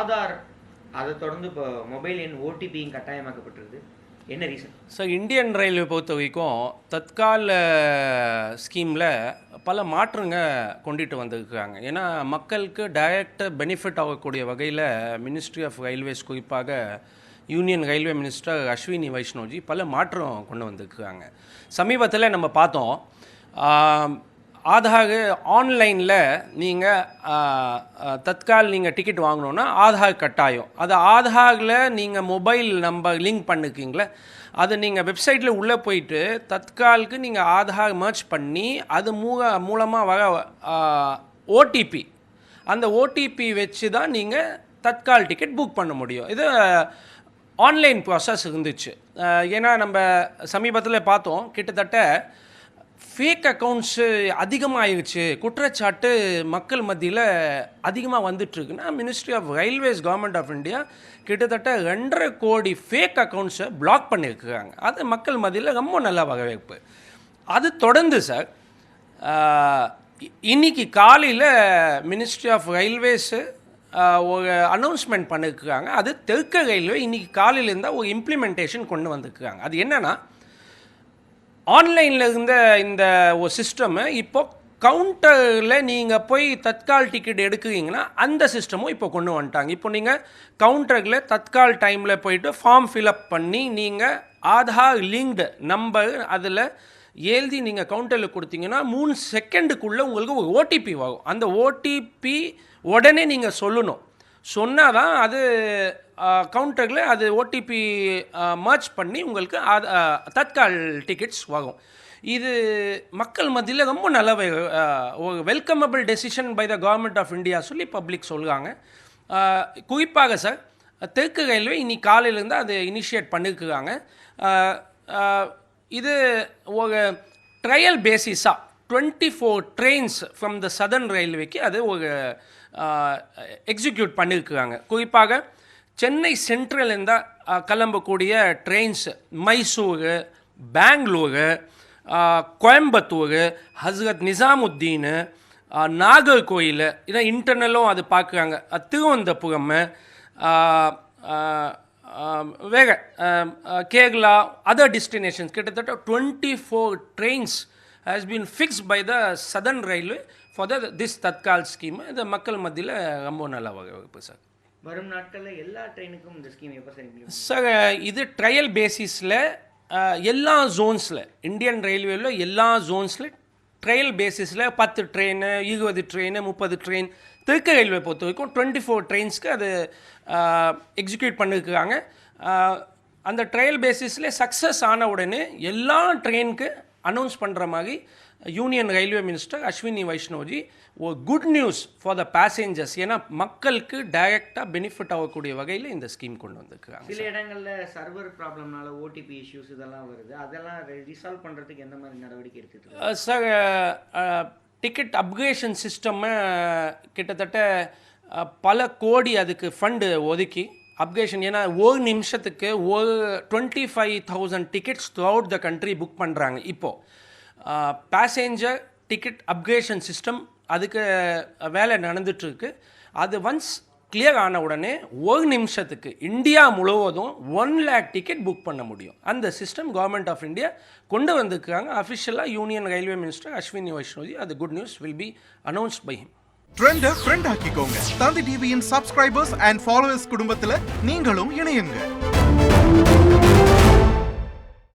ஆதார் அதை தொடர்ந்து இப்போ மொபைல் எண் ஓடிபியும் கட்டாயமாக்கப்பட்டிருக்கு. என்ன ரீசன் சார்? இந்தியன் ரயில்வே பொறுத்த வரைக்கும் தற்கால ஸ்கீமில் பல மாற்றங்க கொண்டுட்டு வந்திருக்காங்க. ஏன்னா மக்களுக்கு டைரக்ட் பெனிஃபிட் ஆகக்கூடிய வகையில் மினிஸ்ட்ரி ஆஃப் ரயில்வேஸ், குறிப்பாக யூனியன் ரயில்வே மினிஸ்டர் அஸ்வினி வைஷ்ணோஜி பல மாற்றம் கொண்டு வந்திருக்காங்க. சமீபத்தில் நம்ம பார்த்தோம், ஆதார் ஆன்லைனில் நீங்கள் தற்கால் நீங்கள் டிக்கெட் வாங்கணுன்னா ஆதார் கட்டாயம். அது ஆதாரில் நீங்கள் மொபைல் நம்பர் லிங்க் பண்ணிருக்கீங்களே, அது நீங்கள் வெப்சைட்டில் உள்ளே போயிட்டு தற்காலுக்கு நீங்கள் ஆதார் மர்ச் பண்ணி அது மூலமாக வர ஓடிபி, அந்த ஓடிபி வச்சு தான் நீங்கள் தற்கால் டிக்கெட் புக் பண்ண முடியும். இது ஆன்லைன் ப்ராசஸ் இருந்துச்சு. ஏன்னா நம்ம சமீபத்தில் பார்த்தோம், கிட்டத்தட்ட ஃபேக் அக்கௌண்ட்ஸு அதிகமாகிடுச்சு, குற்றச்சாட்டு மக்கள் மத்தியில் அதிகமாக வந்துட்டுருக்குன்னா ministry of railways, government of India கிட்டத்தட்ட 2.5 கோடி ஃபேக் அக்கௌண்ட்ஸை பிளாக் பண்ணியிருக்கிறாங்க. அது மக்கள் மத்தியில் ரொம்ப நல்ல வரவேற்பு. அது தொடர்ந்து சார் இன்றைக்கி காலையில் மினிஸ்ட்ரி ஆஃப் ரயில்வேஸு ஒரு அனௌன்ஸ்மெண்ட் பண்ணியிருக்கிறாங்க. அது தெற்கு ரயில்வே இன்றைக்கி காலையிலேருந்தால் ஒரு இம்ப்ளிமெண்டேஷன் கொண்டு வந்திருக்கிறாங்க. அது என்னென்னா, ஆன்லைனில் இருந்த இந்த ஒரு சிஸ்டமை இப்போ கவுண்டரில் நீங்கள் போய் தற்கால் டிக்கெட் எடுக்கிறீங்கன்னா அந்த சிஸ்டமும் இப்போ கொண்டு வந்துட்டாங்க. இப்போ நீங்கள் கவுண்டரில் தற்கால் டைமில் போயிட்டு ஃபார்ம் ஃபில்அப் பண்ணி நீங்கள் ஆதார் லிங்க்டு நம்பர் அதில் எழுதி நீங்கள் கவுண்டரில் கொடுத்தீங்கன்னா 3 செகண்டுக்குள்ளே உங்களுக்கு ஒரு ஓடிபி வரும். அந்த ஓடிபி உடனே நீங்கள் சொல்லணும். சொன்னால் தான் அது கவுண்டரில் அது ஓடிபி மர்ச் பண்ணி உங்களுக்கு தற்கால் டிக்கெட்ஸ் வரும். இது மக்கள் மத்தியில் ரொம்ப நல்ல ஒரு welcomable decision by the government of India சொல்லி பப்ளிக் சொல்லுவாங்க. குறிப்பாக சார் தெற்கு ரயில்வே இன்னைக்கு காலையிலேருந்து அது இனிஷியேட் பண்ணியிருக்கிறாங்க. இது ஒரு ட்ரையல் பேசிஸாக 24 ட்ரெயின்ஸ் ஃப்ரம் த சதர்ன் ரயில்வேக்கு அது ஒரு எக்ஸிக்யூட் பண்ணியிருக்கிறாங்க. குறிப்பாக சென்னை சென்ட்ரல்லேருந்து கிளம்பக்கூடிய ட்ரெயின்ஸ் மைசூரு, பெங்களூரு, கோயம்புத்தூர், ஹஸ்ரத் நிசாமுத்தீன், நாகர்கோயில், இதான் இன்டர்னலும் அது பார்க்குறாங்க, திருவனந்தபுரம், வேக கேரளா, அதர் டெஸ்டினேஷன்ஸ். கிட்டத்தட்ட 24 trains has been fixed by the Southern Railway for this Tatkal scheme. இது மக்கள் மத்தியில் ரொம்ப நல்ல வரவேற்பு சார். வரும் நாட்களில் எல்லா ட்ரெயினுக்கும் இந்த ஸ்கீம் எப்போ சார்? சார் இது ட்ரையல் பேசிஸில் எல்லா ஜோன்ஸில், இந்தியன் ரயில்வேயில் எல்லா ஜோன்ஸில் ட்ரையல் பேசிஸில் 10 ட்ரெயின், 20 ட்ரெயின், 30 ட்ரெயின், தெற்கு ரயில்வே பொறுத்த வரைக்கும் 24 ட்ரெயின்ஸ்க்கு அது எக்ஸிக்யூட் பண்ணியிருக்கிறாங்க. அந்த ட்ரையல் பேசிஸில் சக்ஸஸ் ஆன உடனே எல்லா ட்ரெயினுக்கு அனௌன்ஸ் பண்ணுற மாதிரி யூனியன் ரயில்வே மினிஸ்டர் அஸ்வினி வைஷ்ணோஜி ஒரு good news for the passengers, ஏன்னா மக்களுக்கு டைரெக்டாக பெனிஃபிட் ஆகக்கூடிய வகையில் இந்த ஸ்கீம் கொண்டு வந்திருக்கிறாங்க. சில இடங்களில் சர்வர் ப்ராப்ளம்னால ஓடிபி இஷ்யூஸ் இதெல்லாம் வருது, அதெல்லாம் ரிசால்வ் பண்ணுறதுக்கு எந்த மாதிரி நடவடிக்கை இருக்குது சார்? டிக்கெட் அப்கிரேஷன் சிஸ்டம்மை கிட்டத்தட்ட பல கோடி அதுக்கு ஃபண்டு ஒதுக்கி அப்கிரேஷன், ஏன்னா ஒரு நிமிஷத்துக்கு ஒரு 25,000 tickets through out the country book பண்ணுறாங்க. இப்போது பேசஞ்சர் டிக்கெட் அப்கிரேஷன் சிஸ்டம் அதுக்கு வேலை நடந்துகிட்ருக்கு. அது ஒன்ஸ் கிளியர் ஆன உடனே ஒரு நிமிஷத்துக்கு இந்தியா முழுவதும் 1 lakh டிக்கெட் புக் பண்ண முடியும். அந்த சிஸ்டம் கவர்மெண்ட் ஆஃப் இந்தியா கொண்டு வந்திருக்காங்க. அஃபிஷியலாக யூனியன் ரயில்வே மினிஸ்டர் அஸ்வினி வைஷ்ணோஜி, அது good news will be announced by him. Trend friend ஆக்கிக்கோங்க. Thanthi TV subscribers and followers குடும்பத்தில் நீங்களும் இணையுங்க.